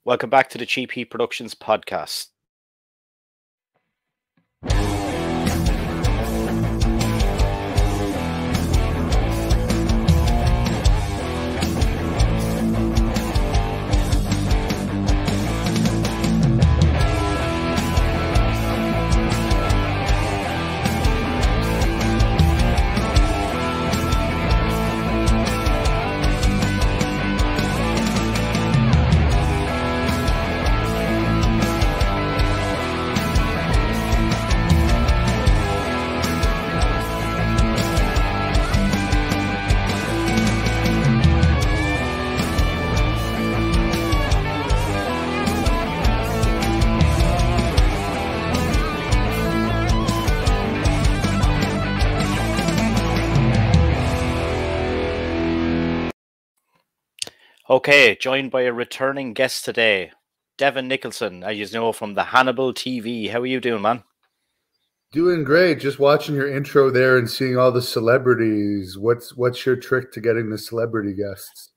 Welcome back to the Cheap Heat Productions podcast. Okay, joined by a returning guest today, Devin Nicholson, as you know, from the Hannibal TV. How are you doing, man? Doing great. Just watching your intro there and seeing all the celebrities. What's your trick to getting the celebrity guests?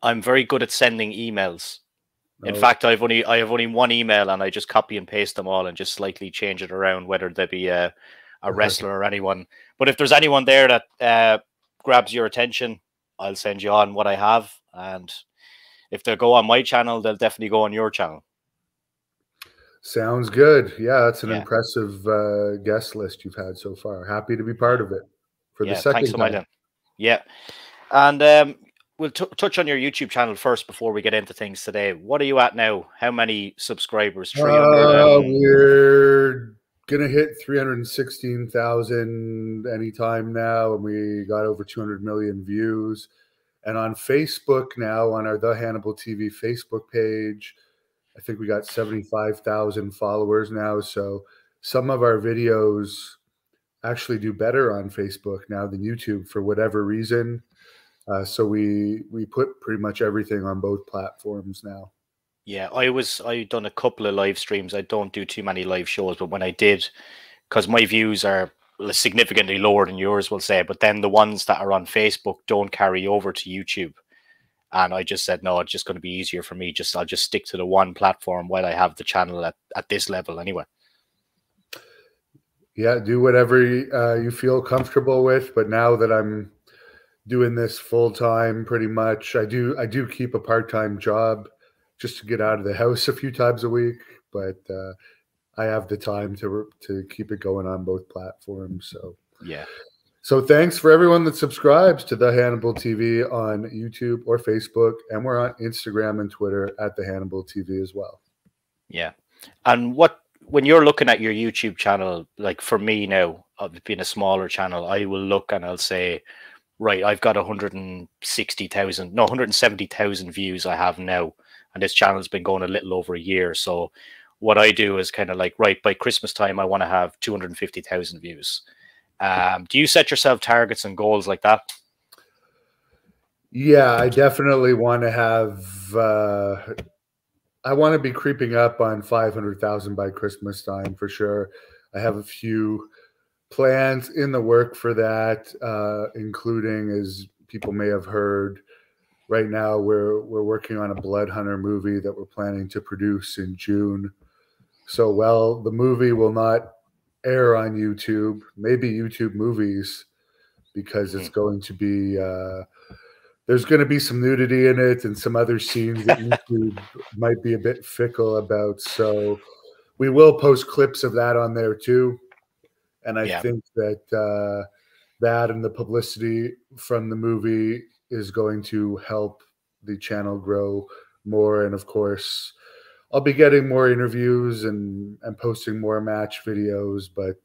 I'm very good at sending emails. In Oh, fact, I have only one email, and I just copy and paste them all and just slightly change it around, whether they be a wrestler or anyone. But if there's anyone there that grabs your attention, I'll send you on what I have. And if they go on my channel, they'll definitely go on your channel. sounds good. Yeah, that's an Yeah. impressive guest list you've had so far. Happy to be part of it for the second thanks a time. million. Yeah. And we'll touch on your YouTube channel first before we get into things today. What are you at now? How many subscribers? 300? We're gonna hit 316,000 anytime now, and we got over 200 million views. And on Facebook now, on our The Hannibal TV Facebook page, I think we got 75,000 followers now. So some of our videos actually do better on Facebook now than YouTube for whatever reason. So we put pretty much everything on both platforms now. Yeah, I done a couple of live streams. I don't do too many live shows, but when I did, because my views are significantly lower than yours, we'll say, but then the ones that are on Facebook don't carry over to YouTube. And I just said, no, it's just going to be easier for me. I'll just stick to the one platform while I have the channel at this level anyway. Yeah, do whatever you feel comfortable with. But now that I'm doing this full time, pretty much, I do keep a part-time job just to get out of the house a few times a week. But I have the time to keep it going on both platforms. So yeah. So thanks for everyone that subscribes to The Hannibal TV on YouTube or Facebook, and we're on Instagram and Twitter at The Hannibal TV as well. Yeah. And when you're looking at your YouTube channel, like for me now, of being a smaller channel, I will look and I'll say, right, I've got 170,000 views I have now, and this channel's been going a little over a year. So what I do is kind of like, right, by Christmas time, I want to have 250,000 views. Do you set yourself targets and goals like that? Yeah, I definitely want to have. I want to be creeping up on 500,000 by Christmas time for sure. I have a few plans in the work for that, including, as people may have heard, right now we're working on a Blood Hunter movie that we're planning to produce in June. So, well, the movie will not air on YouTube, maybe YouTube movies, because it's going to be there's going to be some nudity in it and some other scenes that YouTube might be a bit fickle about. So we will post clips of that on there too. And I think that that and the publicity from the movie is going to help the channel grow more. And of course, I'll be getting more interviews and posting more match videos. But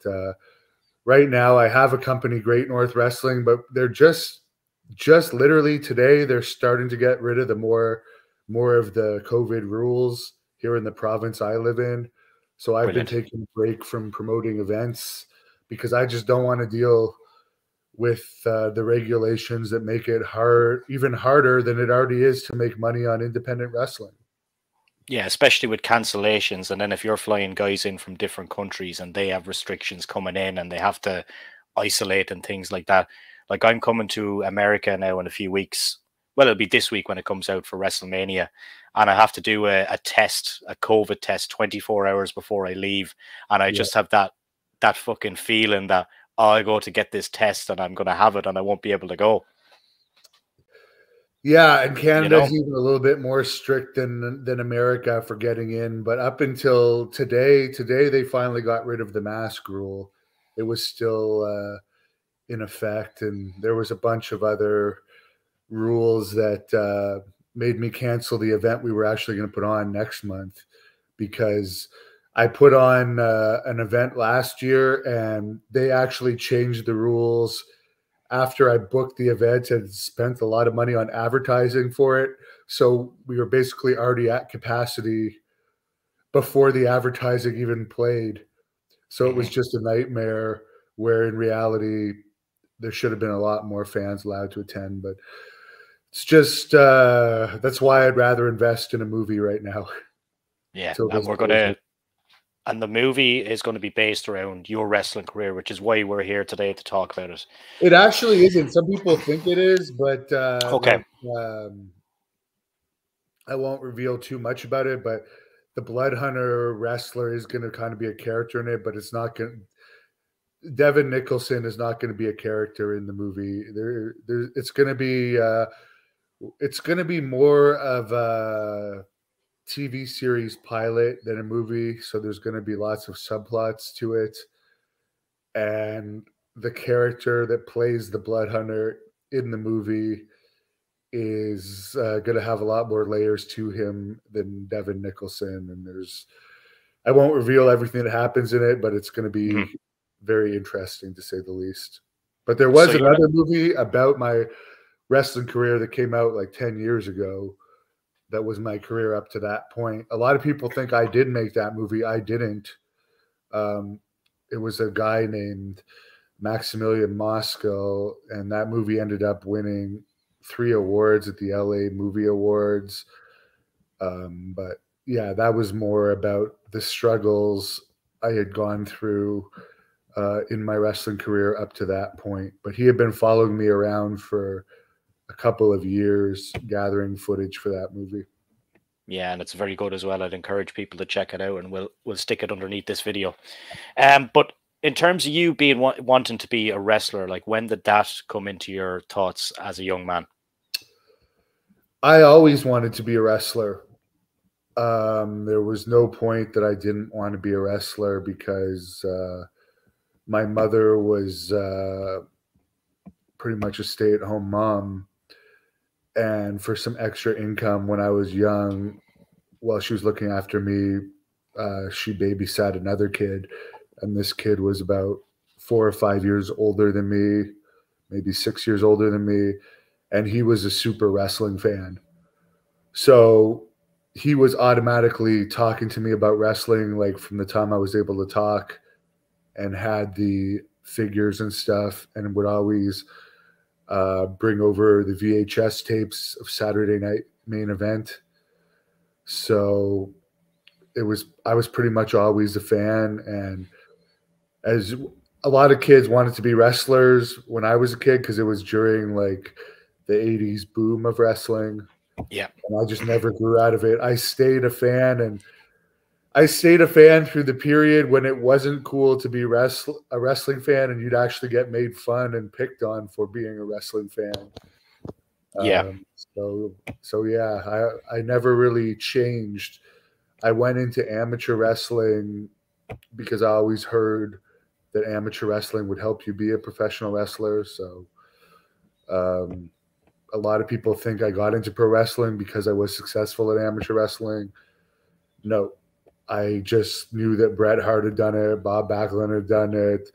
right now I have a company, Great North Wrestling, but they're just literally today, they're starting to get rid of the more of the COVID rules here in the province I live in. So I've been taking a break from promoting events because I just don't want to deal with the regulations that make it even harder than it already is to make money on independent wrestling. Yeah, especially with cancellations. And then if you're flying guys in from different countries and they have restrictions coming in and they have to isolate and things like that. Like I'm coming to America now in a few weeks well, it'll be this week when it comes out for WrestleMania, and I have to do a test, a COVID test, 24 hours before I leave, and I Yeah. just have that fucking feeling that I go to get this test and I'm gonna have it and I won't be able to go. Yeah, and You Canada know? is even a little bit more strict than America for getting in. But up until today they finally got rid of the mask rule. It was still in effect, and there was a bunch of other rules that made me cancel the event we were actually going to put on next month because I put on an event last year, and they actually changed the rules after I booked the event and spent a lot of money on advertising for it. So we were basically already at capacity before the advertising even played. So it was Mhm. just a nightmare where in reality there should have been a lot more fans allowed to attend. But it's just that's why I'd rather invest in a movie right now Yeah, till and this we're closes. gonna and the movie is going to be based around your wrestling career, which is why we're here today to talk about it. It actually isn't. Some people think it is, but Okay. I won't reveal too much about it. But the Blood Hunter wrestler is going to kind of be a character in it, but it's not going. Devin Nicholson is not going to be a character in the movie. It's going to be. It's going to be more of a TV series pilot than a movie. So there's going to be lots of subplots to it, and the character that plays the Blood Hunter in the movie is going to have a lot more layers to him than Devin Nicholson. And I won't reveal everything that happens in it, but it's going to Mhm. be very interesting to say the least. But there So was you're not. another movie about my wrestling career that came out like 10 years ago. That was my career up to that point. A lot of people think I did make that movie. I didn't. Um, it was a guy named Maximilian Moscow, and that movie ended up winning 3 awards at the LA Movie Awards. But yeah, that was more about the struggles I had gone through in my wrestling career up to that point. But he had been following me around for a couple of years, gathering footage for that movie. Yeah, and it's very good as well. I'd encourage people to check it out, and we'll stick it underneath this video. But in terms of you being wanting to be a wrestler, like when did that come into your thoughts as a young man? I always wanted to be a wrestler. There was no point that I didn't want to be a wrestler because my mother was pretty much a stay at home mom. And for some extra income when I was young, while she was looking after me, she babysat another kid. And this kid was about 4 or 5 years older than me, maybe 6 years older than me. And he was a super wrestling fan. So he was automatically talking to me about wrestling, like from the time I was able to talk, and had the figures and stuff, and would always bring over the VHS tapes of Saturday Night Main Event. So I was pretty much always a fan. And as a lot of kids wanted to be wrestlers when I was a kid, because it was during like the 80s boom of wrestling. Yeah, And I just never grew out of it. I stayed a fan, and I stayed a fan through the period when it wasn't cool to be a wrestling fan, and you'd actually get made fun and picked on for being a wrestling fan. yeah, Um, so yeah, I never really changed. I went into amateur wrestling because I always heard that amateur wrestling would help you be a professional wrestler. So um, a lot of people think I got into pro wrestling because I was successful at amateur wrestling. No, I just knew that Bret Hart had done it, Bob Backlund had done it,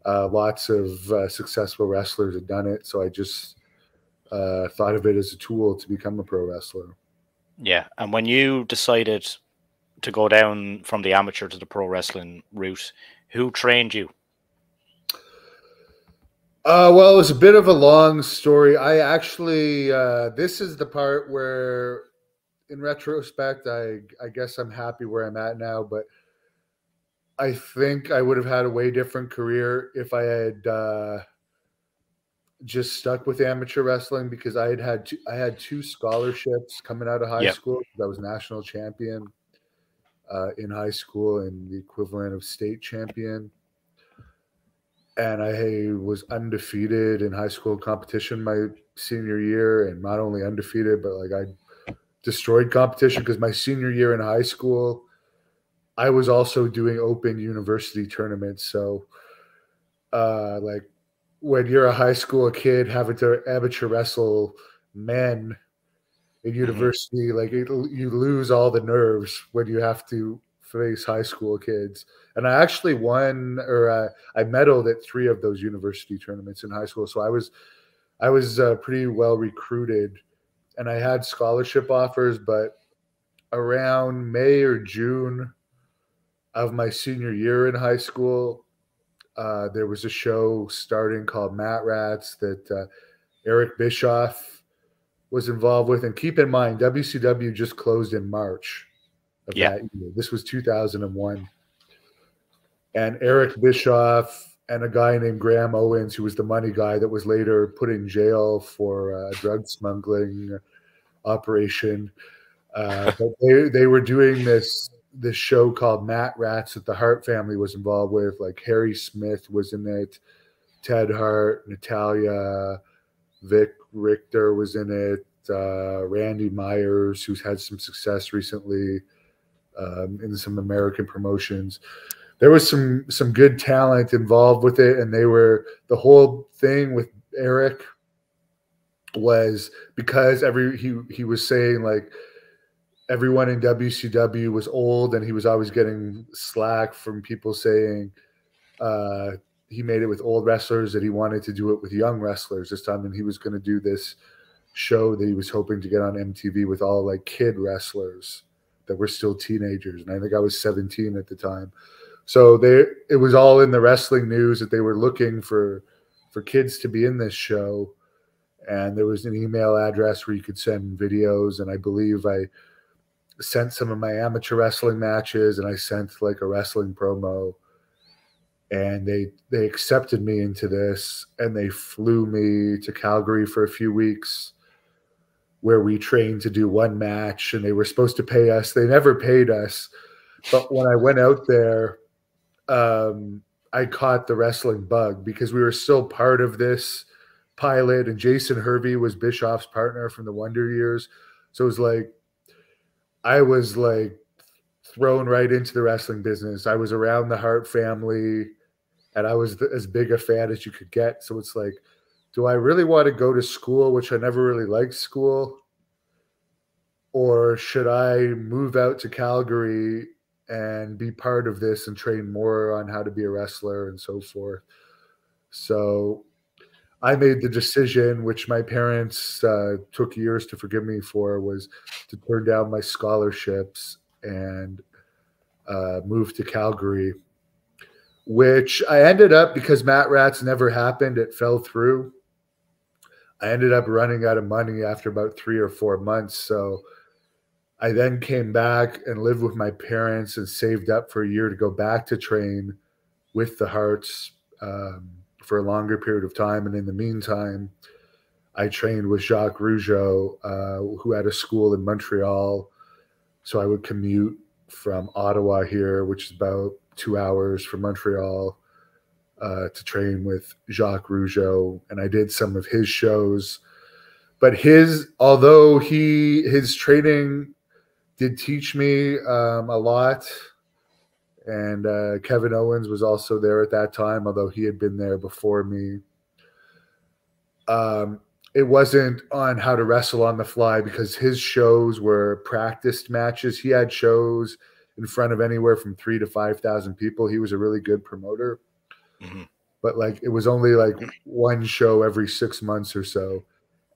lots of successful wrestlers had done it. So I just thought of it as a tool to become a pro wrestler. yeah. And when you decided to go down from the amateur to the pro wrestling route, who trained you? Well, it was a bit of a long story. I actually, this is the part where, in retrospect, I guess I'm happy where I'm at now, but I think I would have had a way different career if I had just stuck with amateur wrestling because I had two scholarships coming out of high Yep. school. I was national champion in high school and the equivalent of state champion. And I was undefeated in high school competition my senior year, and not only undefeated, but like I destroyed competition because my senior year in high school, I was also doing open university tournaments. So, like when you're a high school kid having to amateur wrestle men in university, like you lose all the nerves when you have to face high school kids. And I actually won, or I medaled at three of those university tournaments in high school. So I was pretty well recruited, and I had scholarship offers. But around May or June of my senior year in high school, there was a show starting called Mat Rats that Eric Bischoff was involved with. And keep in mind, WCW just closed in March of Yeah. that year. This was 2001. And Eric Bischoff and a guy named Graham Owens, who was the money guy that was later put in jail for a drug smuggling operation. But they were doing this show called Mat Rats that the Hart family was involved with. Like Harry Smith was in it, Ted Hart, Natalia, Vic Richter was in it, Randy Myers, who's had some success recently in some American promotions. There was some good talent involved with it, and the whole thing with Eric was because he was saying like everyone in WCW was old, and he was always getting slack from people saying he made it with old wrestlers, that he wanted to do it with young wrestlers this time, and he was going to do this show that he was hoping to get on MTV with all like kid wrestlers that were still teenagers, and I think I was 17 at the time. So it was all in the wrestling news that they were looking for kids to be in this show, and there was an email address where you could send videos, and I believe I sent some of my amateur wrestling matches, and I sent like a wrestling promo, and they accepted me into this, and they flew me to Calgary for a few weeks where we trained to do one match, and they were supposed to pay us. They never paid us, but when I went out there, I caught the wrestling bug because we were still part of this pilot, and Jason Hervey was Bischoff's partner from the Wonder Years. So it was like, I was like thrown right into the wrestling business. I was around the Hart family, and I was as big a fan as you could get. So it's like, do I really want to go to school, which I never really liked school? Or should I move out to Calgary and be part of this and train more on how to be a wrestler and so forth? So I made the decision, which my parents took years to forgive me for, was to turn down my scholarships and move to Calgary, which I ended up, because Mat Rats never happened, it fell through. I ended up running out of money after about 3 or 4 months. So I then came back and lived with my parents and saved up for a year to go back to train with the Harts for a longer period of time. And in the meantime, I trained with Jacques Rougeau, who had a school in Montreal. So I would commute from Ottawa here, which is about 2 hours from Montreal, to train with Jacques Rougeau. And I did some of his shows. But although his training did teach me a lot, and Kevin Owens was also there at that time, although he had been there before me. It wasn't on how to wrestle on the fly, because his shows were practiced matches. He had shows in front of anywhere from 3,000 to 5,000 people. He was a really good promoter, but like it was only like one show every 6 months or so.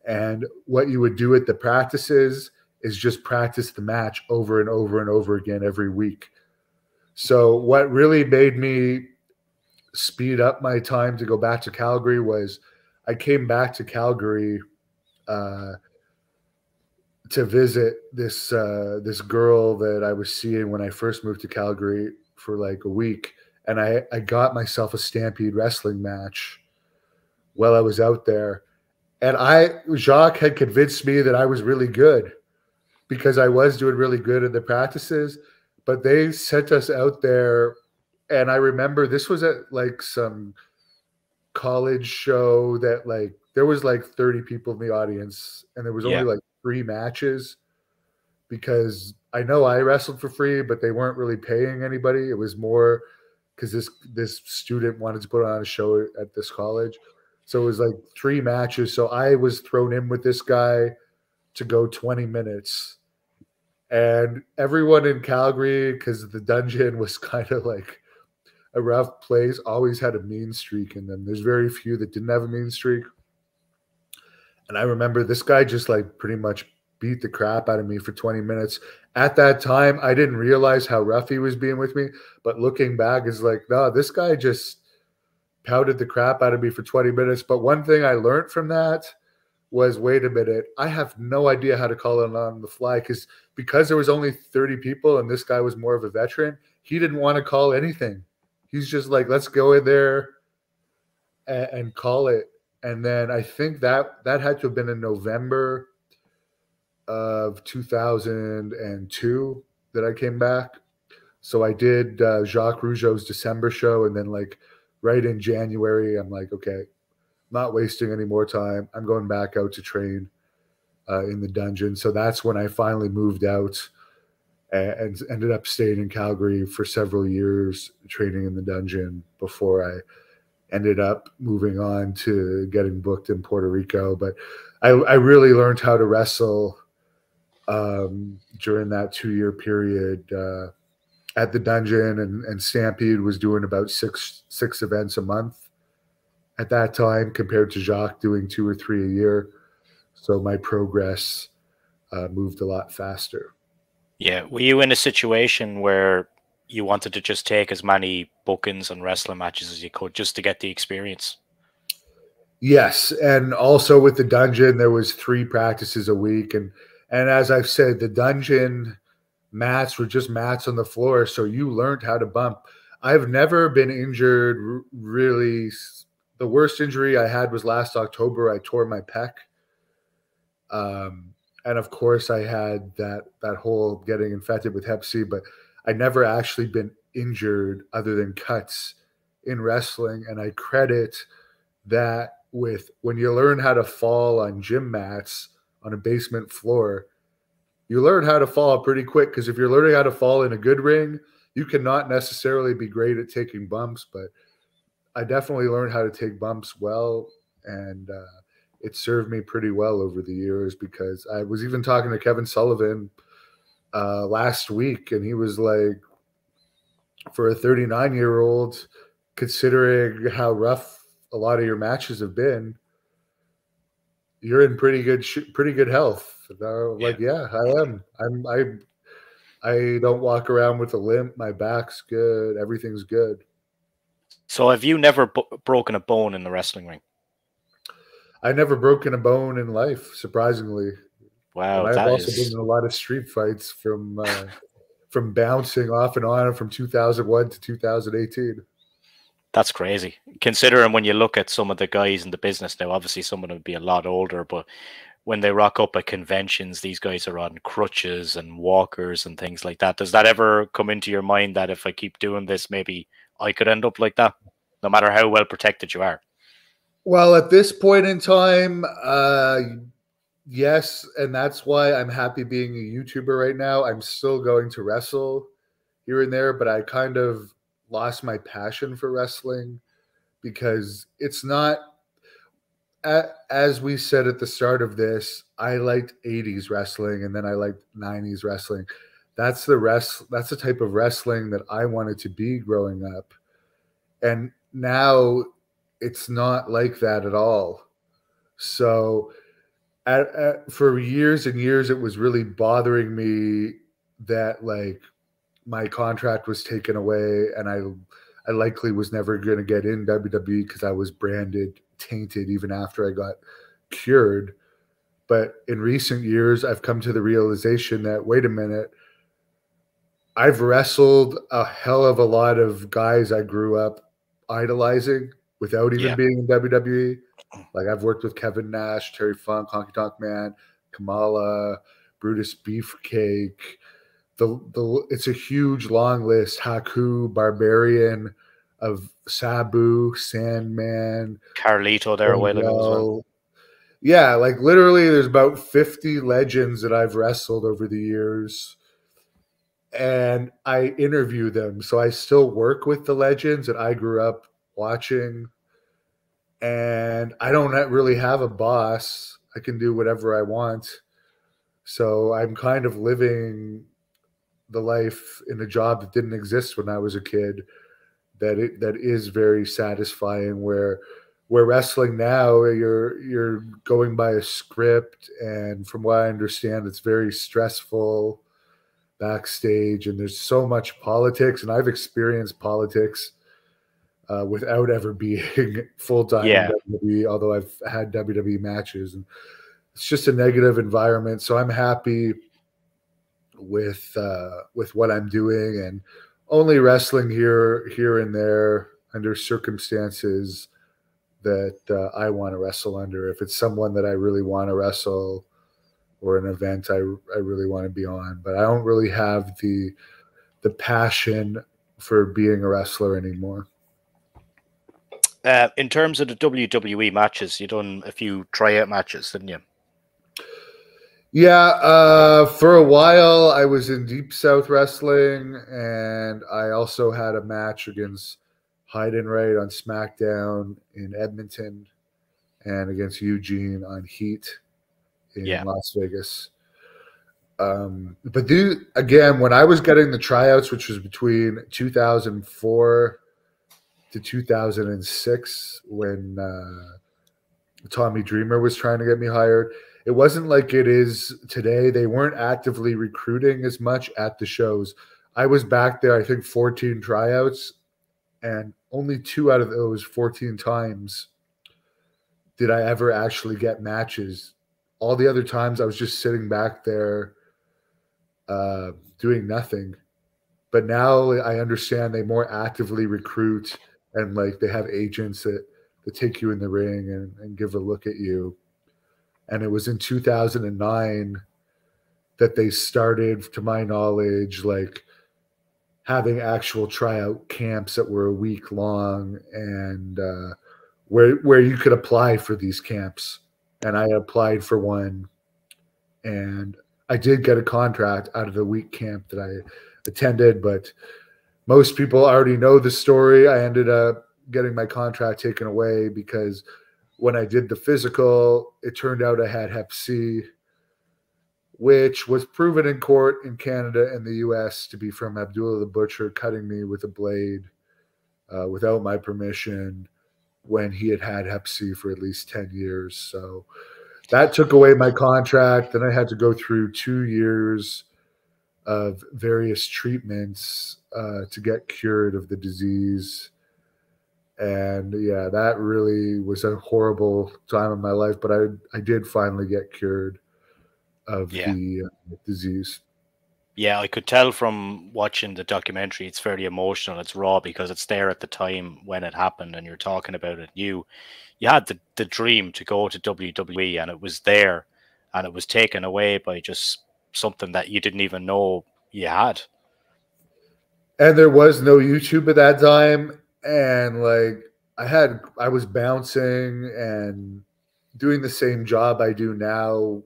And what you would do at the practices is just practice the match over and over and over again every week. So what really made me speed up my time to go back to Calgary was I came back to Calgary to visit this girl that I was seeing when I first moved to Calgary for like a week. And I got myself a Stampede wrestling match while I was out there. And Jacques had convinced me that I was really good because I was doing really good in the practices. But they sent us out there, and I remember this was at like some college show that like there was like 30 people in the audience, and there was only Yeah. like 3 matches because I know I wrestled for free, but they weren't really paying anybody. It was more because this student wanted to put on a show at this college. So it was like 3 matches. So I was thrown in with this guy to go 20 minutes. And everyone in Calgary, because the dungeon was kind of like a rough place, always had a mean streak in them. There's very few that didn't have a mean streak. And I remember this guy just like pretty much beat the crap out of me for 20 minutes. At that time, I didn't realize how rough he was being with me. But looking back, is like, no, this guy just pounded the crap out of me for 20 minutes. But one thing I learned from that was, wait a minute, I have no idea how to call it on the fly because there was only 30 people and this guy was more of a veteran. He didn't want to call anything. He's just like, let's go in there and call it. And then I think that had to have been in November of 2002 that I came back. So I did Jacques Rougeau's December show, and then like right in January, I'm like, okay, not wasting any more time. I'm going back out to train in the dungeon. So that's when I finally moved out and ended up staying in Calgary for several years, training in the dungeon before I ended up moving on to getting booked in Puerto Rico. But I really learned how to wrestle during that 2-year period at the dungeon, and Stampede was doing about six events a month at that time compared to Jacques doing 2 or 3 a year. So my progress moved a lot faster. Yeah. Were you in a situation where you wanted to just take as many bookings and wrestling matches as you could just to get the experience? Yes, and also with the dungeon, there was 3 practices a week, and as I've said, the dungeon mats were just mats on the floor, so you learned how to bump. I've never been injured really. The worst injury I had was last October. I tore my pec, and of course I had that whole getting infected with Hep C. But I never actually been injured other than cuts in wrestling, and I credit that with when you learn how to fall on gym mats on a basement floor. You learn how to fall pretty quick, because if you're learning how to fall in a good ring, you cannot necessarily be great at taking bumps, but I definitely learned how to take bumps well, and it served me pretty well over the years, because I was even talking to Kevin Sullivan last week, and he was like, for a 39-year-old, considering how rough a lot of your matches have been, you're in pretty good health. Like, yeah, I am. I don't walk around with a limp. My back's good. Everything's good. So have you never broken a bone in the wrestling ring? I never broken a bone in life, surprisingly. Wow, And I've that also been is in a lot of street fights from bouncing off and on from 2001 to 2018. that's crazy. Considering when you look at some of the guys in the business now, obviously some of them would be a lot older, but when they rock up at conventions, these guys are on crutches and walkers and things like that. Does that ever come into your mind that if I keep doing this, maybe I could end up like that, no matter how well protected you are? Well, at this point in time, yes, and that's why I'm happy being a YouTuber right now. I'm still going to wrestle here and there, but I kind of lost my passion for wrestling, because it's not, as we said at the start of this, I liked 80s wrestling, and then I liked 90s wrestling. That's the type of wrestling that I wanted to be growing up. And now it's not like that at all. So for years and years, it was really bothering me that like my contract was taken away, and I likely was never going to get in WWE because I was branded tainted even after I got cured. But in recent years, I've come to the realization that, wait a minute, I've wrestled a hell of a lot of guys I grew up idolizing without even Yeah. being in WWE. Like I've worked with Kevin Nash, Terry Funk, Honky Tonk Man, Kamala, Brutus Beefcake. It's a huge long list. Haku, Barbarian, of Sabu, Sandman, Carlito there a while ago as well. Gangrel. Yeah, like literally there's about 50 legends that I've wrestled over the years. And I interview them. So I still work with the legends that I grew up watching. And I don't really have a boss. I can do whatever I want. So I'm kind of living the life in a job that didn't exist when I was a kid. That is very satisfying. Where wrestling now, you're going by a script, and from what I understand, it's very stressful backstage, and there's so much politics. And I've experienced politics without ever being full time in Yeah. WWE, although I've had WWE matches, and it's just a negative environment. So I'm happy with what I'm doing, and only wrestling here and there under circumstances that I want to wrestle under. If it's someone that I really want to wrestle or an event I really want to be on, but I don't really have the passion for being a wrestler anymore. In terms of the WWE matches, you done a few tryout matches, didn't you? Yeah, for a while I was in Deep South Wrestling, and I also had a match against Heidenreich on SmackDown in Edmonton, and against Eugene on Heat in Las Vegas. But again, when I was getting the tryouts, which was between 2004 to 2006, when Tommy Dreamer was trying to get me hired, it wasn't like it is today. They weren't actively recruiting as much at the shows. I was back there, I think 14 tryouts, and only 2 out of those 14 times did I ever actually get matches. All the other times I was just sitting back there doing nothing. But now I understand they more actively recruit, and like they have agents that take you in the ring and give a look at you. And it was in 2009 that they started, to my knowledge, like having actual tryout camps that were a week long, and where you could apply for these camps. And I applied for one, and I did get a contract out of the week camp that I attended, but most people already know the story. I ended up getting my contract taken away because when I did the physical, it turned out I had Hep C, which was proven in court in Canada and the US to be from Abdullah the Butcher cutting me with a blade without my permission when he had had Hep C for at least 10 years. So that took away my contract. Then I had to go through 2 years of various treatments to get cured of the disease. And yeah, that really was a horrible time in my life, but I did finally get cured of the disease. Yeah, I could tell from watching the documentary, it's fairly emotional. It's raw because it's there at the time when it happened and you're talking about it. You had the dream to go to WWE, and it was there, and it was taken away by just something that you didn't even know you had. And there was no YouTube at that time. And like I was bouncing and doing the same job I do now,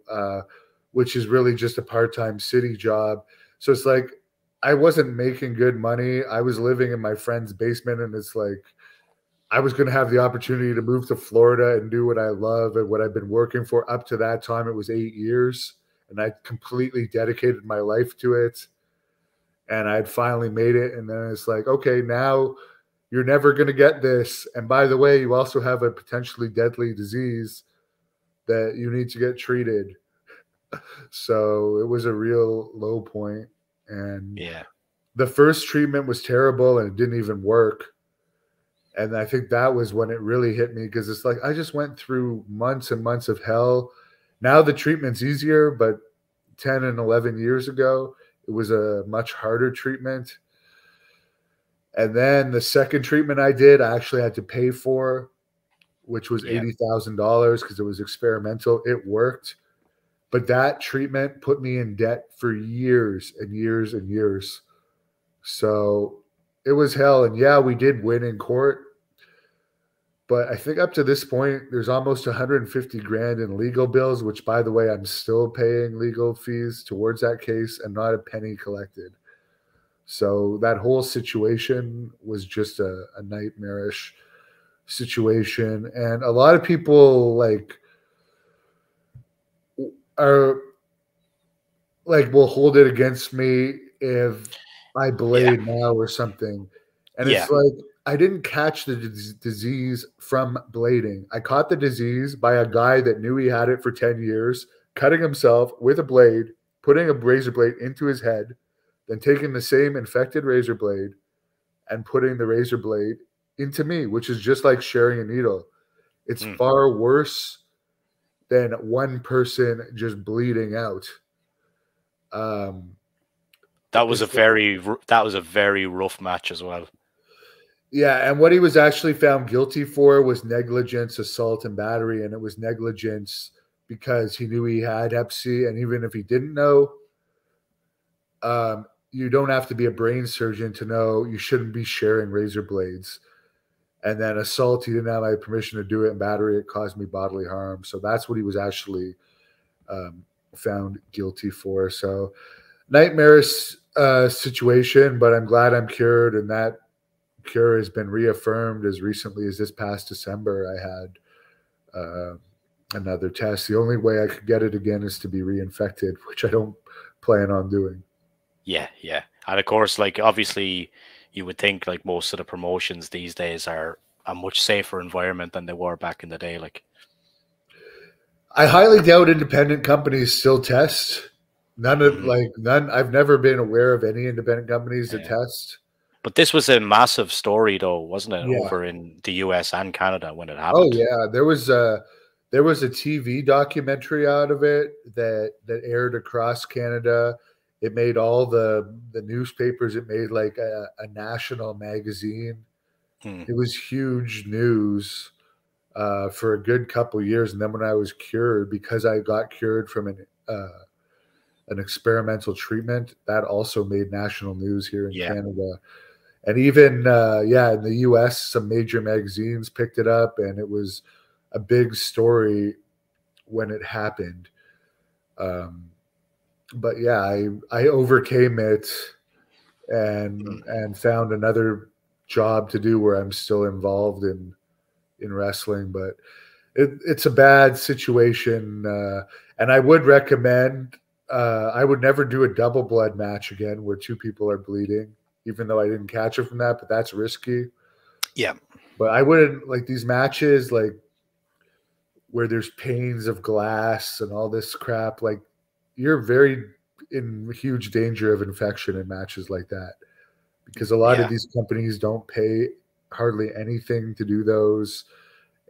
which is really just a part-time city job. So it's like I wasn't making good money. I was living in my friend's basement, and it's like I was going to have the opportunity to move to Florida and do what I love and what I've been working for up to that time. It was 8 years, and I completely dedicated my life to it. And I'd finally made it. And then it's like, okay, now you're never going to get this. And by the way, you also have a potentially deadly disease that you need to get treated. So it was a real low point. And the first treatment was terrible, and it didn't even work. And I think that was when it really hit me, because it's like I just went through months and months of hell. Now the treatment's easier, but 10 and 11 years ago, it was a much harder treatment. And then the second treatment I did, I actually had to pay for, which was Yeah. $80,000 because it was experimental. It worked. But that treatment put me in debt for years and years and years. So it was hell. And yeah, we did win in court. But I think up to this point, there's almost 150 grand in legal bills, which, by the way, I'm still paying legal fees towards that case and not a penny collected. So that whole situation was just a nightmarish situation. And a lot of people are will hold it against me if I Yeah. blade now or something. And Yeah. it's like I didn't catch the disease from blading. I caught the disease by a guy that knew he had it for 10 years, cutting himself with a blade, putting a razor blade into his head, then taking the same infected razor blade and putting the razor blade into me, which is just like sharing a needle. It's Mm. far worse than one person just bleeding out. Um, That was a it's very rough match as well. Yeah, and what he was actually found guilty for was negligence, assault, and battery, and it was negligence because he knew he had Hep C, and even if he didn't know, you don't have to be a brain surgeon to know you shouldn't be sharing razor blades. And then assault, he didn't have my permission to do it, and battery, it caused me bodily harm. So that's what he was actually found guilty for. So nightmarish situation, but I'm glad I'm cured, and that cure has been reaffirmed as recently as this past December. I had another test. The only way I could get it again is to be reinfected, which I don't plan on doing. Yeah, yeah. And of course, like obviously you would think like most of the promotions these days are a much safer environment than they were back in the day. Like I highly doubt independent companies still test. mhm. None. I've never been aware of any independent companies that Yeah. test. But this was a massive story though, wasn't it, Yeah. over in the US and Canada when it Oh happened? yeah. There was a TV documentary out of it that aired across Canada. It made all the newspapers. It made like a national magazine. Hmm. It was huge news for a good couple years, and then when I was cured, because I got cured from an experimental treatment, that also made national news here in Yeah. Canada. And even in the US, some major magazines picked it up, and it was a big story when it happened. Um, but yeah, I overcame it Mm. and found another job to do where I'm still involved in wrestling. But it's a bad situation, and I would recommend. I would never do a double blood match again where two people are bleeding, even though I didn't catch it from that. But that's risky. Yeah. But I wouldn't like these matches, like where there's panes of glass and all this crap. Like you're very in huge danger of infection in matches like that because a lot of Yeah. these companies don't pay hardly anything to do those.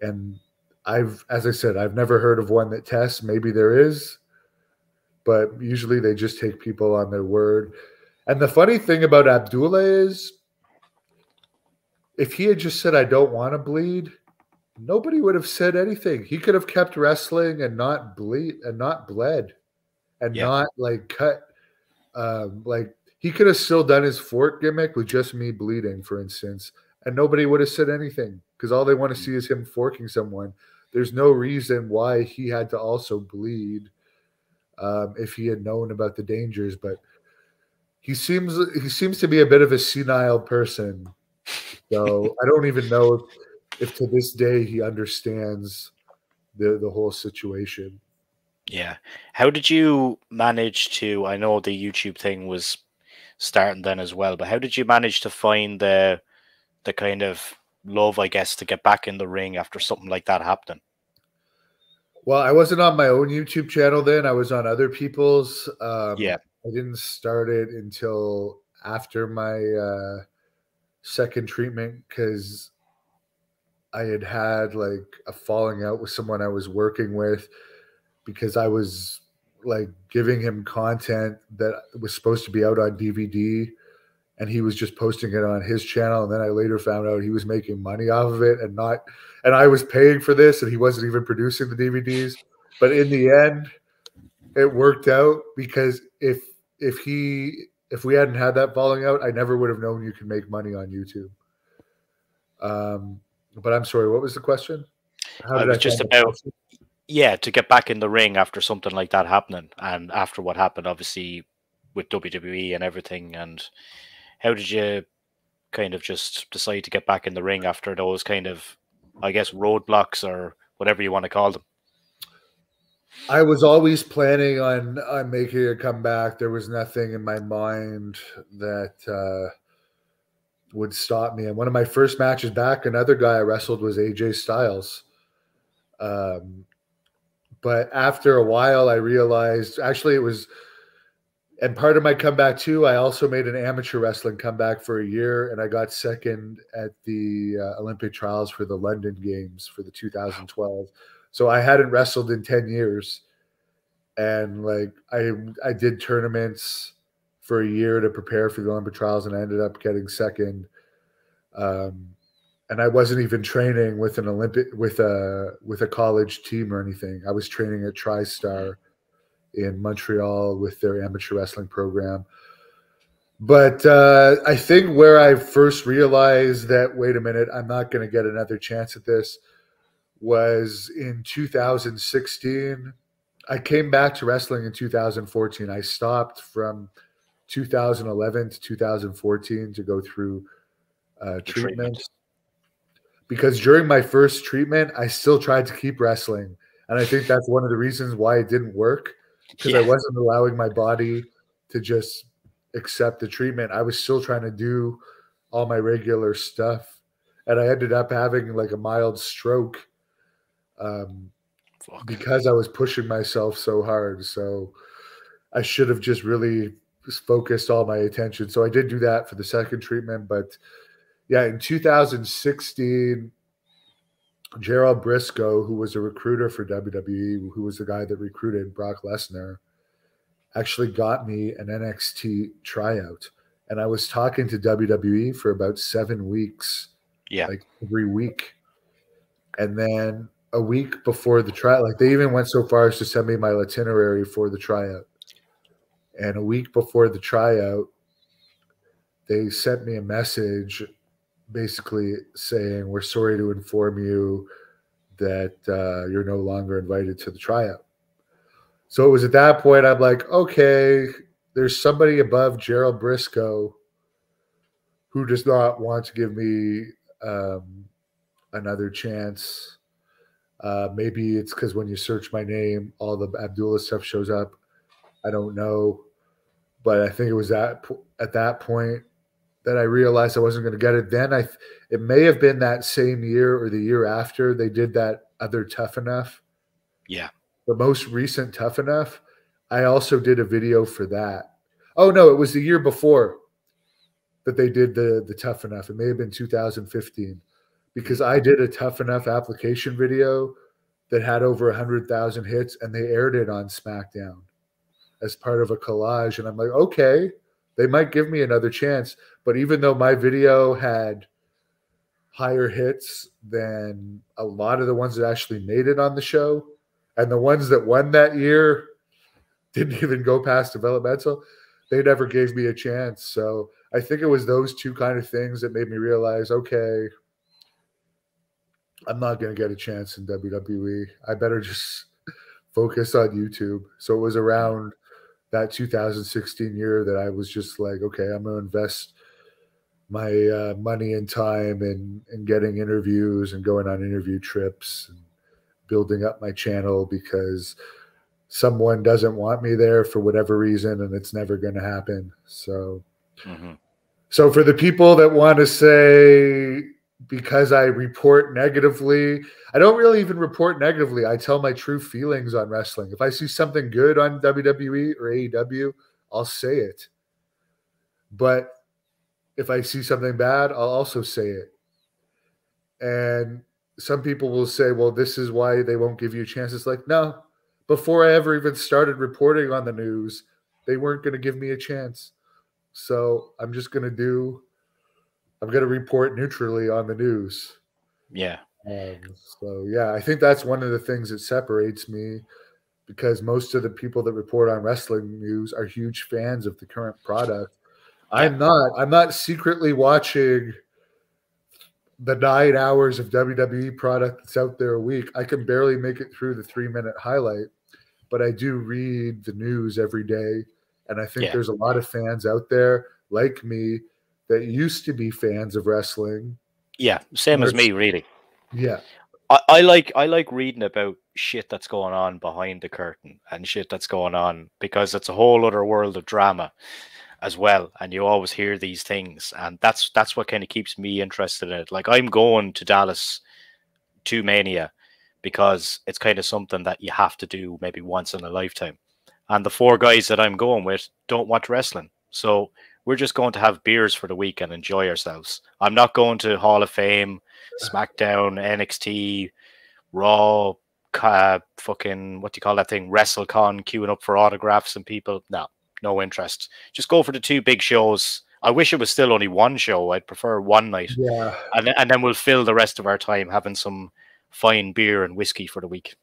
And as I said, I've never heard of one that tests. Maybe there is, but usually they just take people on their word. And the funny thing about Abdullah is, if he had just said, I don't want to bleed, nobody would have said anything. He could have kept wrestling and not bleed and not bled and Yeah. not like cut. Like he could have still done his fort gimmick with just me bleeding, for instance, and nobody would have said anything because all they want to Mm. see is him forking someone. There's no reason why he had to also bleed if he had known about the dangers. But he seems to be a bit of a senile person. So I don't even know if to this day he understands the whole situation. Yeah. How did you manage to, I know the YouTube thing was starting then as well, but how did you manage to find the kind of love, I guess, to get back in the ring after something like that happening? Well, I wasn't on my own YouTube channel then. I was on other people's. Yeah. I didn't start it until after my second treatment because I had had like a falling out with someone I was working with because I was like giving him content that was supposed to be out on DVD and he was just posting it on his channel. And then I later found out he was making money off of it, and I was paying for this, and he wasn't even producing the DVDs. But in the end, it worked out, because if we hadn't had that falling out, I never would have known you can make money on YouTube. But I'm sorry, what was the question? I was just about, yeah, to get back in the ring after something like that happening, and after what happened, obviously, with WWE and everything. And how did you kind of just decide to get back in the ring after those kind of, I guess, roadblocks or whatever you want to call them? I was always planning on making a comeback. There was nothing in my mind that would stop me. And one of my first matches back, another guy I wrestled was AJ Styles. But after a while, I realized, actually it was, and part of my comeback too, I also made an amateur wrestling comeback for a year, and I got second at the Olympic trials for the London Games for the 2012. So I hadn't wrestled in 10 years. And like I did tournaments for a year to prepare for the Olympic trials, and I ended up getting second. And I wasn't even training with an with a college team or anything. I was training at TriStar in Montreal with their amateur wrestling program. But I think where I first realized that, wait a minute, I'm not going to get another chance at this, was in 2016. I came back to wrestling in 2014. I stopped from 2011 to 2014 to go through treatments. Because during my first treatment, I still tried to keep wrestling. And I think that's one of the reasons why it didn't work, because I wasn't allowing my body to just accept the treatment. I was still trying to do all my regular stuff. And I ended up having like a mild stroke because I was pushing myself so hard. So I should have just really focused all my attention. So I did do that for the second treatment. But yeah, in 2016, Gerald Briscoe, who was a recruiter for WWE, who was the guy that recruited Brock Lesnar, actually got me an NXT tryout. And I was talking to WWE for about 7 weeks, like every week. And then a week before the tryout, like they even went so far as to send me my itinerary for the tryout. And a week before the tryout, they sent me a message basically saying, we're sorry to inform you that you're no longer invited to the tryout. So it was at that point I'm like, okay, there's somebody above Gerald Briscoe who does not want to give me another chance. Maybe it's because when you search my name, all the Abdullah stuff shows up. I don't know. But I think it was at that point that I realized I wasn't going to get it. Then it may have been that same year or the year after they did that other Tough Enough. Yeah. The most recent Tough Enough. I also did a video for that. Oh no, it was the year before that they did the Tough Enough. It may have been 2015, because I did a Tough Enough application video that had over 100,000 hits, and they aired it on SmackDown as part of a collage. And I'm like, okay, they might give me another chance. But even though my video had higher hits than a lot of the ones that actually made it on the show, and the ones that won that year didn't even go past developmental, they never gave me a chance. So I think it was those two kind of things that made me realize, okay, I'm not going to get a chance in WWE. I better just focus on YouTube. So it was around that 2016 year that I was just like, okay, I'm going to invest my money and time in getting interviews and going on interview trips and building up my channel, because someone doesn't want me there for whatever reason, and it's never going to happen. So, so for the people that want to say, because I report negatively, I don't really even report negatively. I tell my true feelings on wrestling. If I see something good on WWE or AEW, I'll say it. But if I see something bad, I'll also say it. And some people will say, well, this is why they won't give you a chance. It's like, no, before I ever even started reporting on the news, they weren't going to give me a chance. So I'm going to report neutrally on the news. Yeah. So yeah, I think that's one of the things that separates me, because most of the people that report on wrestling news are huge fans of the current product. Yeah. I'm not secretly watching the 9 hours of WWE product that's out there a week. I can barely make it through the 3-minute highlight, but I do read the news every day. And I think Yeah. there's a lot of fans out there like me that used to be fans of wrestling. Yeah. Same as me, really. Yeah. I like reading about shit that's going on behind the curtain and shit that's going on, because it's a whole other world of drama as well, and you always hear these things, and that's what kind of keeps me interested in it. Like, I'm going to Dallas to Mania because it's kind of something that you have to do maybe once in a lifetime, and the four guys that I'm going with don't watch wrestling, so we're just going to have beers for the week and enjoy ourselves. I'm not going to Hall of Fame, SmackDown, NXT, Raw, fucking, what do you call that thing? WrestleCon, queuing up for autographs and people. No, no interest. Just go for the two big shows. I wish it was still only one show. I'd prefer one night. Yeah. And then we'll fill the rest of our time having some fine beer and whiskey for the week.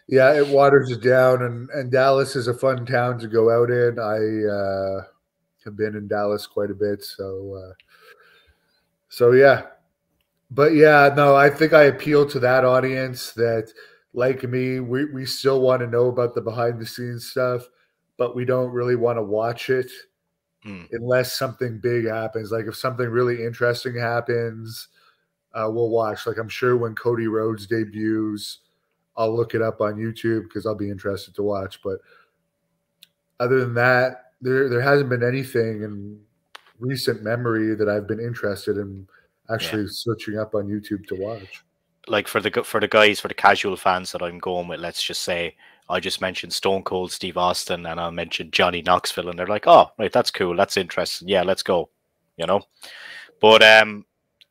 Yeah, it waters it down, and Dallas is a fun town to go out in. I have been in Dallas quite a bit, so yeah. But yeah, no, I think I appeal to that audience that, like me, we still want to know about the behind the scenes stuff, but we don't really want to watch it unless something big happens. Like if something really interesting happens, we'll watch. Like I'm sure when Cody Rhodes debuts, I'll look it up on YouTube because I'll be interested to watch. But other than that, there hasn't been anything in recent memory that I've been interested in actually searching up on YouTube to watch. Like for the guys, for the casual fans that I'm going with, let's just say I just mentioned Stone Cold Steve Austin and I'll mention Johnny Knoxville, and they're like, "Oh, right, that's cool, that's interesting. Yeah, let's go." You know. But in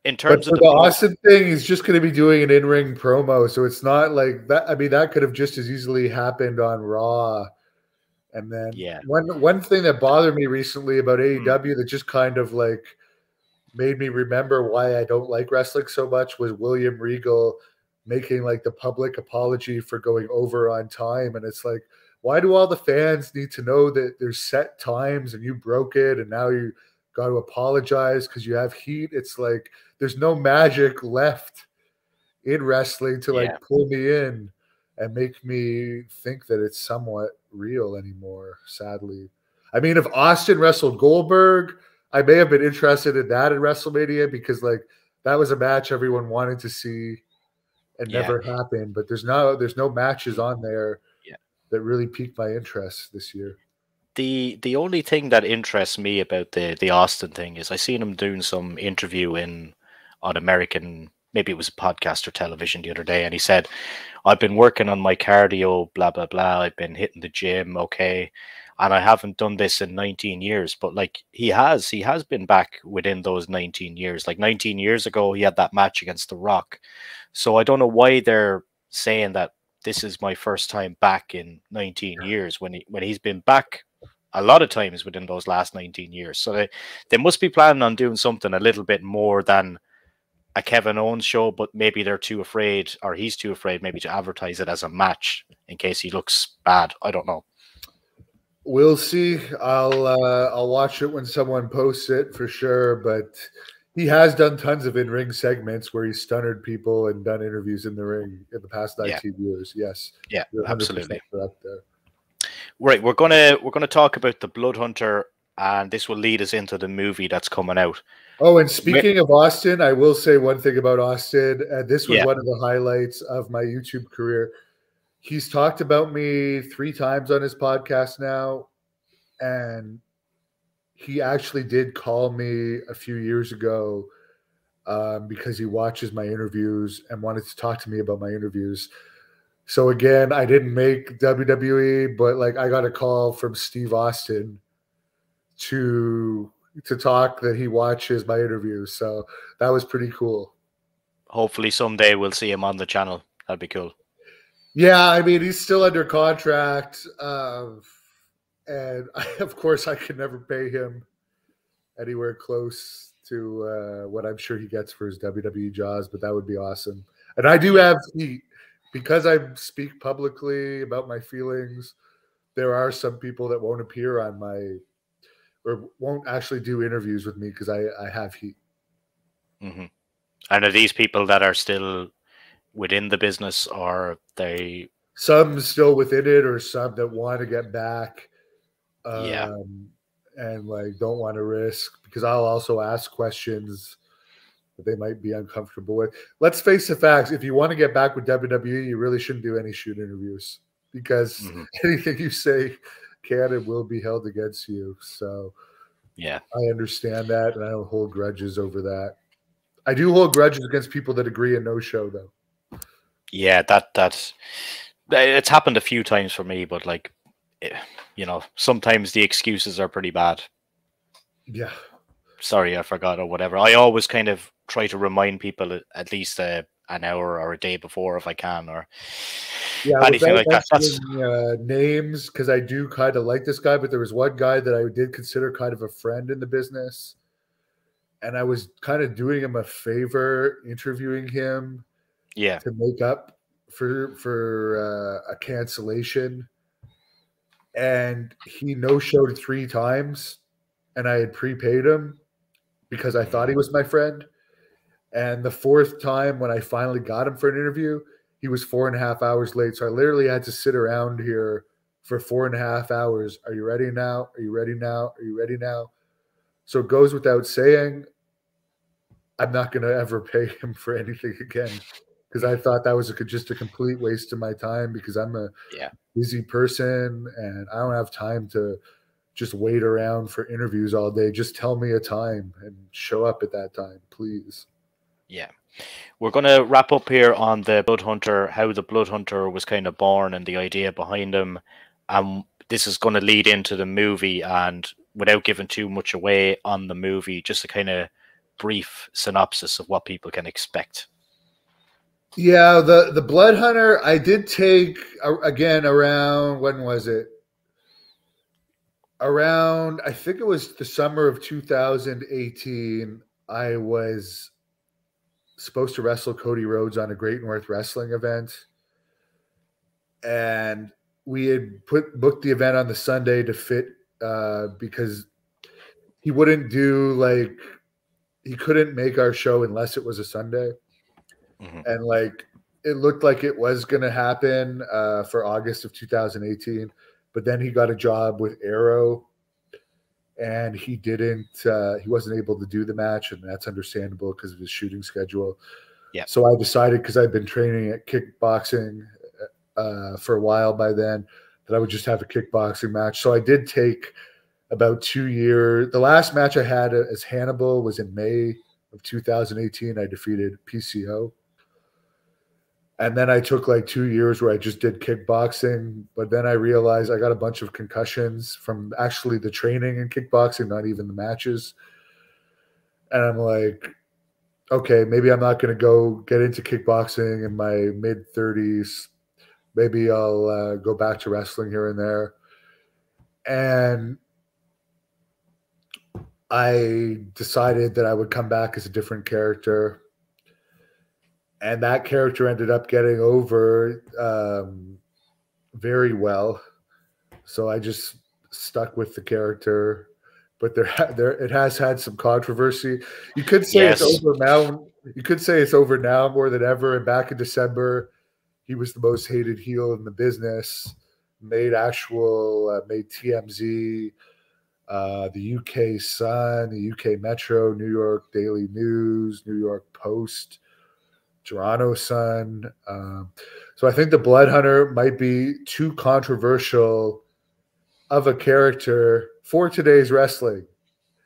But terms of for the the Austin thing, he's just going to be doing an in-ring promo, so it's not like that. I mean, that could have just as easily happened on Raw. And then one thing that bothered me recently about AEW that just kind of like made me remember why I don't like wrestling so much was William Regal making like the public apology for going over on time. And it's like, why do all the fans need to know that there's set times and you broke it and now you got to apologize because you have heat? It's like there's no magic left in wrestling to like pull me in and make me think that it's somewhat real anymore, sadly. I mean, if Austin wrestled Goldberg, I may have been interested in that in WrestleMania because like that was a match everyone wanted to see and never happened. But there's no matches on there that really piqued my interest this year. The only thing that interests me about the Austin thing is I seen him doing some interview on American, maybe it was a podcast or television the other day, and he said, "I've been working on my cardio, blah blah blah. I've been hitting the gym, okay, and I haven't done this in 19 years." But like he has been back within those 19 years. Like 19 years ago, he had that match against The Rock. So I don't know why they're saying that this is my first time back in 19 years when he's been back a lot of times within those last 19 years. So they must be planning on doing something a little bit more than a Kevin Owens show, but maybe they're too afraid, or he's too afraid maybe to advertise it as a match in case he looks bad. I don't know. We'll see. I'll watch it when someone posts it for sure, but he has done tons of in-ring segments where he's stunnered people and done interviews in the ring in the past 19 years. Yes. Yeah, you're 100% absolutely. correct there. Right, we're gonna talk about the Blood Hunter, and this will lead us into the movie that's coming out. Oh, and speaking of Austin, I will say one thing about Austin. This was one of the highlights of my YouTube career. He's talked about me 3 times on his podcast now, and he actually did call me a few years ago because he watches my interviews and wanted to talk to me about my interviews. So again, I didn't make WWE, but like I got a call from Steve Austin to talk that he watches my interviews. So that was pretty cool. Hopefully someday we'll see him on the channel. That'd be cool. Yeah, I mean, he's still under contract. And of course, I could never pay him anywhere close to what I'm sure he gets for his WWE Jaws, but that would be awesome. And I do Yeah. have heat because I speak publicly about my feelings. There are some people that won't appear on my or won't actually do interviews with me because I have heat. Hmm. And are these people that are still within the business, or they? Some still within it, or some that want to get back, Yeah. and like don't want to risk because I'll also ask questions that they might be uncomfortable with. Let's face the facts. If you want to get back with WWE, you really shouldn't do any shoot interviews because Hmm. anything you say can and will be held against you. So Yeah. I understand that, and I don't hold grudges over that. I do hold grudges against people that agree and no show, though. Yeah. That's it's happened a few times for me, but like, eh, sometimes the excuses are pretty bad. Yeah. Sorry, I forgot or whatever. I always kind of try to remind people at least an hour or a day before if I can, or Yeah, anything without like that. That's mentioning names, because I do kind of like this guy, but there was one guy that I did consider kind of a friend in the business, and I was kind of doing him a favor interviewing him yeah. to make up for a cancellation, and he no showed 3 times, and I had prepaid him because I thought Mhm. he was my friend. And the fourth time, when I finally got him for an interview, he was 4.5 hours late. So I literally had to sit around here for 4.5 hours. Are you ready now? Are you ready now? Are you ready now? So it goes without saying, I'm not going to ever pay him for anything again because I thought that was just a complete waste of my time because I'm a Yeah. busy person and I don't have time to just wait around for interviews all day. Just tell me a time and show up at that time, please. Yeah. We're going to wrap up here on the Blood Hunter, how the Blood Hunter was kind of born and the idea behind him. This is going to lead into the movie, and without giving too much away on the movie, just a kind of brief synopsis of what people can expect. Yeah, the Blood Hunter, I did take again around when was it? Around I think it was the summer of 2018. I was supposed to wrestle Cody Rhodes on a Great North Wrestling event, and we had booked the event on the Sunday to fit because he wouldn't do like he couldn't make our show unless it was a Sunday. Hmm. And like it looked like it was going to happen for August of 2018, but then he got a job with Arrow, and he wasn't able to do the match, and that's understandable because of his shooting schedule. Yeah. So I decided, because I'd been training at kickboxing for a while by then, that I would just have a kickboxing match. So I did take about 2 years. The last match I had as Hannibal was in May of 2018. I defeated PCO. And then I took like 2 years where I just did kickboxing. But then I realized I got a bunch of concussions from actually the training in kickboxing, not even the matches. And I'm like, okay, maybe I'm not going to go get into kickboxing in my mid 30s. Maybe I'll go back to wrestling here and there. And I decided that I would come back as a different character. And that character ended up getting over very well. So I just stuck with the character. But it has had some controversy. You could say it's Yes. over now. You could say it's over now more than ever. And back in December, he was the most hated heel in the business. Made TMZ, the UK Sun, the UK Metro, New York Daily News, New York Post, Toronto Sun. So I think the Blood Hunter might be too controversial of a character for today's wrestling.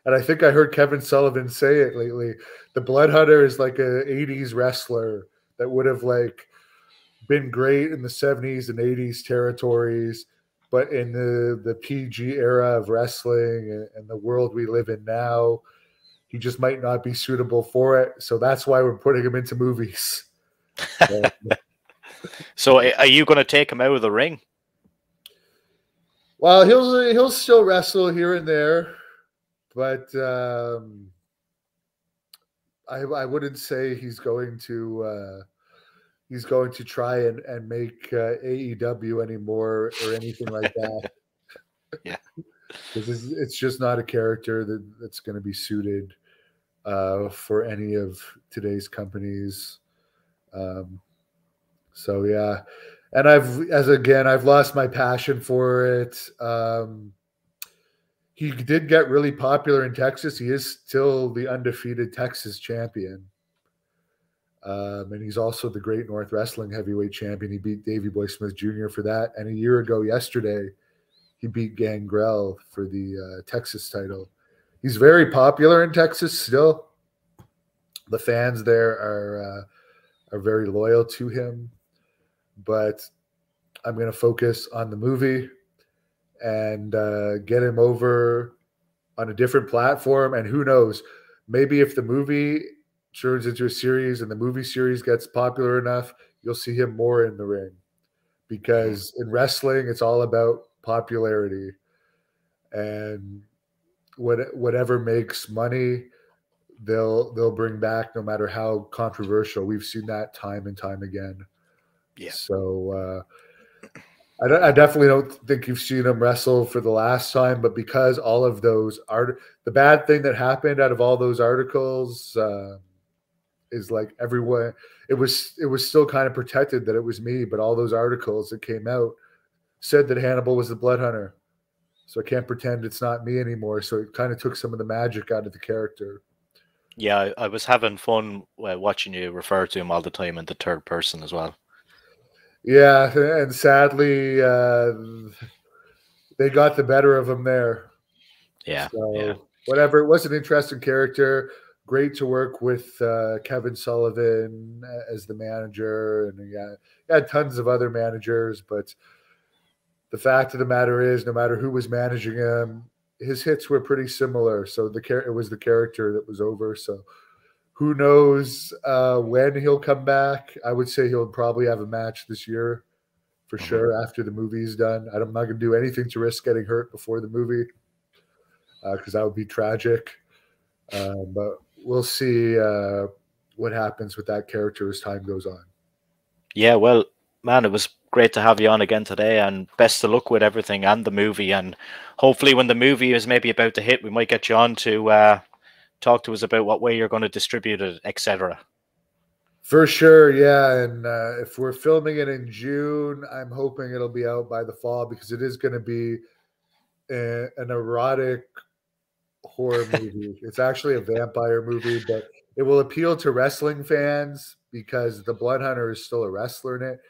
And I think I heard Kevin Sullivan say it lately. The Blood Hunter is like a 80s wrestler that would have like been great in the 70s and 80s territories, but in the PG era of wrestling and the world we live in now, he just might not be suitable for it. So that's why we're putting him into movies. So are you going to take him out of the ring? Well, he'll still wrestle here and there, but I wouldn't say he's going to try and make AEW anymore or anything like that. Yeah. Because it's just not a character that's going to be suited for any of today's companies. Um, so yeah, and I've lost my passion for it. He did get really popular in Texas. He is still the undefeated Texas champion. And he's also the Great North Wrestling Heavyweight Champion. He beat Davey Boy Smith Jr. for that. And a year ago yesterday, he beat Gangrel for the Texas title. He's very popular in Texas still. The fans there are very loyal to him. But I'm going to focus on the movie and get him over on a different platform. And who knows, maybe if the movie turns into a series and the movie series gets popular enough, you'll see him more in the ring. Because in wrestling, it's all about popularity. And whatever makes money, they'll bring back no matter how controversial. We've seen that time and time again. Yeah. So I definitely don't think you've seen him wrestle for the last time, but because all of those the bad thing that happened out of all those articles is like everyone, it was still kind of protected that it was me, but all those articles that came out said that Hannibal was the blood hunter. So I can't pretend it's not me anymore. So it kind of took some of the magic out of the character. Yeah, I was having fun watching you refer to him all the time in the third person as well. Yeah, and sadly, they got the better of him there. Yeah, So yeah, whatever, it was an interesting character. Great to work with Kevin Sullivan as the manager, and he had tons of other managers. But the fact of the matter is, no matter who was managing him, his hits were pretty similar. So it was the character that was over. So who knows when he'll come back? I would say he'll probably have a match this year for sure after the movie's done. I'm not going to do anything to risk getting hurt before the movie because that would be tragic. But we'll see what happens with that character as time goes on. Yeah, well, man, it was great to have you on again today, and best of luck with everything and the movie. And hopefully, when the movie is maybe about to hit, we might get you on to talk to us about what way you're going to distribute it, etc. For sure, yeah. And if we're filming it in June, I'm hoping it'll be out by the fall because it is going to be an erotic horror movie. It's actually a vampire movie, but it will appeal to wrestling fans because the Blood Hunter is still a wrestler in it.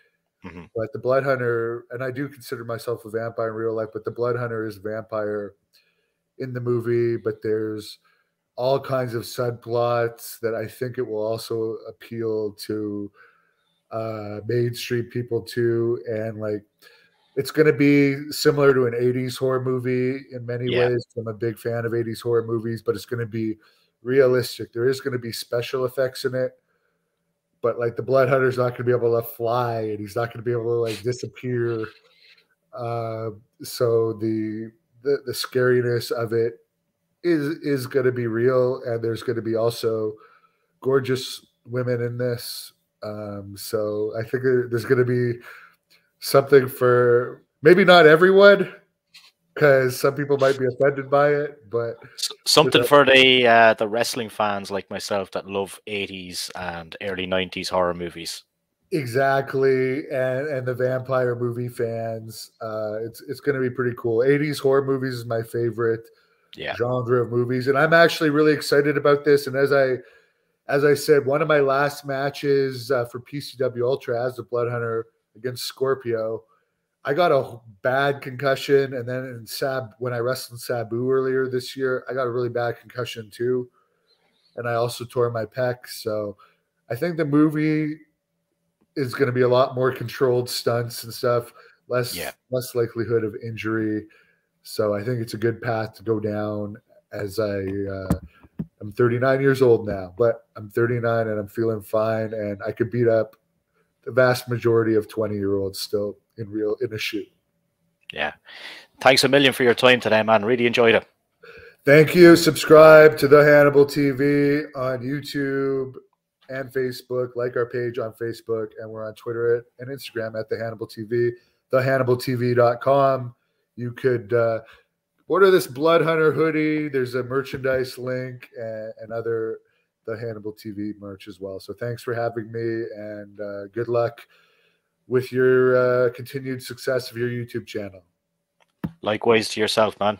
Mm-hmm. But the Blood Hunter, and I do consider myself a vampire in real life, but the Blood Hunter is a vampire in the movie. But there's all kinds of subplots that I think it will also appeal to mainstream people too. And like, it's going to be similar to an 80s horror movie in many ways. I'm a big fan of 80s horror movies, but it's going to be realistic. There is going to be special effects in it, but like the Blood Hunter's not going to be able to fly and he's not going to be able to like disappear. So the scariness of it is going to be real, and there's going to be also gorgeous women in this. So I think there's going to be something for maybe not everyone, because some people might be offended by it, but something for the wrestling fans like myself that love 80s and early 90s horror movies. Exactly, and the vampire movie fans. It's going to be pretty cool. 80s horror movies is my favorite genre of movies, and I'm actually really excited about this. And as I said, one of my last matches for PCW Ultra as the Blood Hunter against Scorpio, I got a bad concussion, and then when I wrestled Sabu earlier this year, I got a really bad concussion too, and I also tore my pec. So I think the movie is going to be a lot more controlled stunts and stuff, less likelihood of injury. So I think it's a good path to go down. As I'm 39 years old now, but I'm 39 and I'm feeling fine, and I could beat up the vast majority of 20-year-olds still in a shoot. Yeah, Thanks a million for your time today, man. Really enjoyed it. Thank you. Subscribe to the Hannibal TV on YouTube and Facebook. Like our page on Facebook, and we're on Twitter and Instagram at the Hannibal TV. TheHannibalTV.com. You could order this Blood Hunter hoodie. There's a merchandise link and other the Hannibal TV merch as well. So thanks for having me, and good luck with your continued success of your YouTube channel. Likewise to yourself, man.